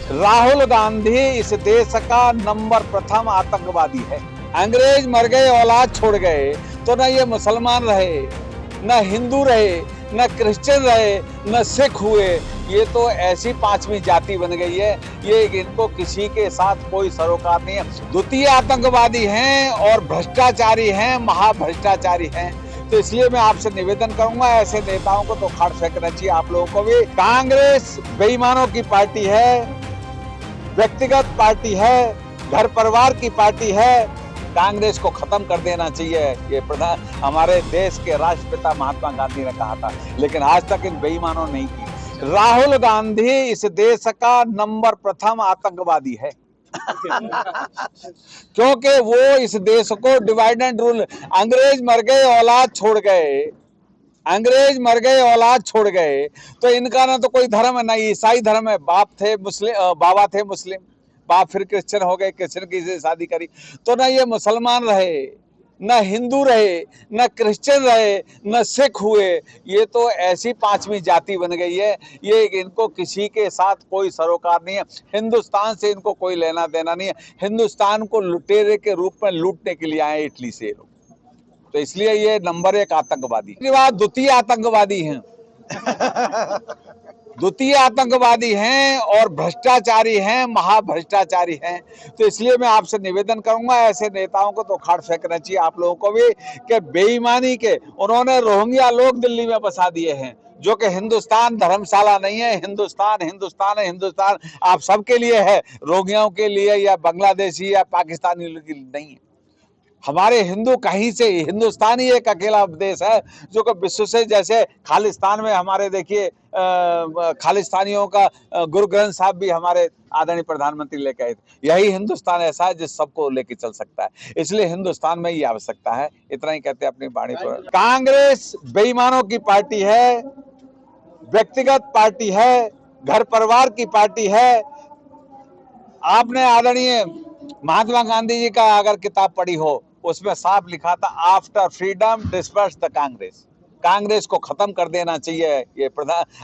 राहुल गांधी इस देश का नंबर प्रथम आतंकवादी है। अंग्रेज मर गए, औलाद छोड़ गए, तो न ये मुसलमान रहे, न हिंदू रहे, न क्रिश्चियन रहे, न सिख हुए। ये तो ऐसी पांचवी जाति बन गई है, ये इनको किसी के साथ कोई सरोकार नहीं है। द्वितीय आतंकवादी हैं और भ्रष्टाचारी हैं, महाभ्रष्टाचारी हैं। तो इसलिए मैं आपसे निवेदन करूंगा, ऐसे नेताओं को तो खाट फेंकना चाहिए। आप लोगों को भी। कांग्रेस बेईमानों की पार्टी है, व्यक्तिगत पार्टी है, घर परिवार की पार्टी है। कांग्रेस को खत्म कर देना चाहिए, ये हमारे देश के राष्ट्रपिता महात्मा गांधी ने कहा था, लेकिन आज तक इन बेईमानों ने नहीं की। राहुल गांधी इस देश का नंबर प्रथम आतंकवादी है। क्योंकि वो इस देश को डिवाइड एंड रूल, अंग्रेज मर गए, औलाद छोड़ गए, अंग्रेज मर गए, औलाद छोड़ गए, तो इनका ना तो कोई धर्म है, ना ईसाई धर्म है। बाप थे मुस्लिम, बाबा थे मुस्लिम, बाप फिर क्रिश्चियन हो गए, क्रिश्चियन की से शादी करी, तो ना ये मुसलमान रहे, न हिंदू रहे, न क्रिश्चियन रहे, न सिख हुए। ये तो ऐसी पांचवी जाति बन गई है, ये इनको किसी के साथ कोई सरोकार नहीं है। हिंदुस्तान से इनको कोई लेना देना नहीं है। हिंदुस्तान को लुटेरे के रूप में लूटने के लिए आए इटली से लोग, तो इसलिए ये नंबर एक आतंकवादी। द्वितीय आतंकवादी हैं, द्वितीय आतंकवादी हैं और भ्रष्टाचारी हैं, महाभ्रष्टाचारी हैं। तो इसलिए मैं आपसे निवेदन करूंगा, ऐसे नेताओं को तो खाट फेंकना चाहिए। आप लोगों को भी, कि बेईमानी के उन्होंने रोहिंग्या लोग दिल्ली में बसा दिए हैं, जो कि हिंदुस्तान धर्मशाला नहीं है। हिंदुस्तान हिंदुस्तान है, हिंदुस्तान आप सबके लिए है, रोहिंग्याओं के लिए या बांग्लादेशी या पाकिस्तानी के लिए नहीं है। हमारे हिंदू कहीं से, हिंदुस्तान ही एक अकेला देश है जो कि विश्व से, जैसे खालिस्तान में हमारे देखिए खालिस्तानियों का गुरु ग्रंथ साहब भी हमारे आदरणीय प्रधानमंत्री लेके आए थे। यही हिंदुस्तान ऐसा है जिस सबको लेके चल सकता है, इसलिए हिंदुस्तान में ये आवश्यकता है। इतना ही कहते हैं अपनी वाणी पर। कांग्रेस बेईमानों की पार्टी है, व्यक्तिगत पार्टी है, घर परिवार की पार्टी है। आपने आदरणीय महात्मा गांधी जी का अगर किताब पढ़ी हो, उसमें साफ लिखा था, after freedom disperse the Congress. Congress को खत्म कर देना चाहिए, ये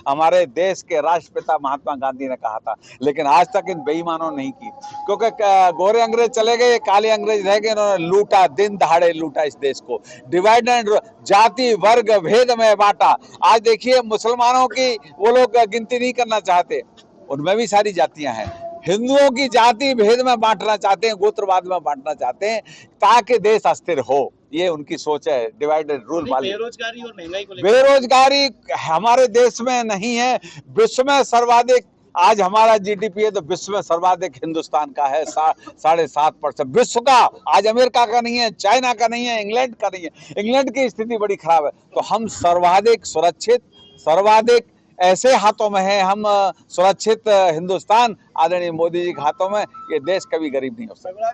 हमारे देश के राष्ट्रपिता महात्मा गांधी ने कहा था, लेकिन आज तक इन बेईमानों ने नहीं की। क्योंकि गोरे अंग्रेज चले गए, काले अंग्रेज रह गए, इन्होंने लूटा, दिन दहाड़े लूटा इस देश को, डिवाइड एंड जाति वर्ग भेद में बांटा। आज देखिए मुसलमानों की वो लोग गिनती नहीं करना चाहते, उनमें भी सारी जातियां हैं। हिंदुओं की जाति भेद में बांटना चाहते हैं, गोत्रवाद में बांटना चाहते हैं, ताकि देश अस्थिर हो। ये उनकी सोच है, डिवाइडेड रूल वाली। बेरोजगारी और महंगाई को बेरोजगारी हमारे देश में नहीं है, विश्व में सर्वाधिक। आज हमारा जीडीपी है तो विश्व में सर्वाधिक हिंदुस्तान का है, 7.5%। विश्व का, आज अमेरिका का नहीं है, चाइना का नहीं है, इंग्लैंड का नहीं है। इंग्लैंड की स्थिति बड़ी खराब है, तो हम सर्वाधिक सुरक्षित, सर्वाधिक ऐसे हाथों में है, हम सुरक्षित हिंदुस्तान आदरणीय मोदी जी के हाथों में। ये देश कभी गरीब नहीं हो सकता।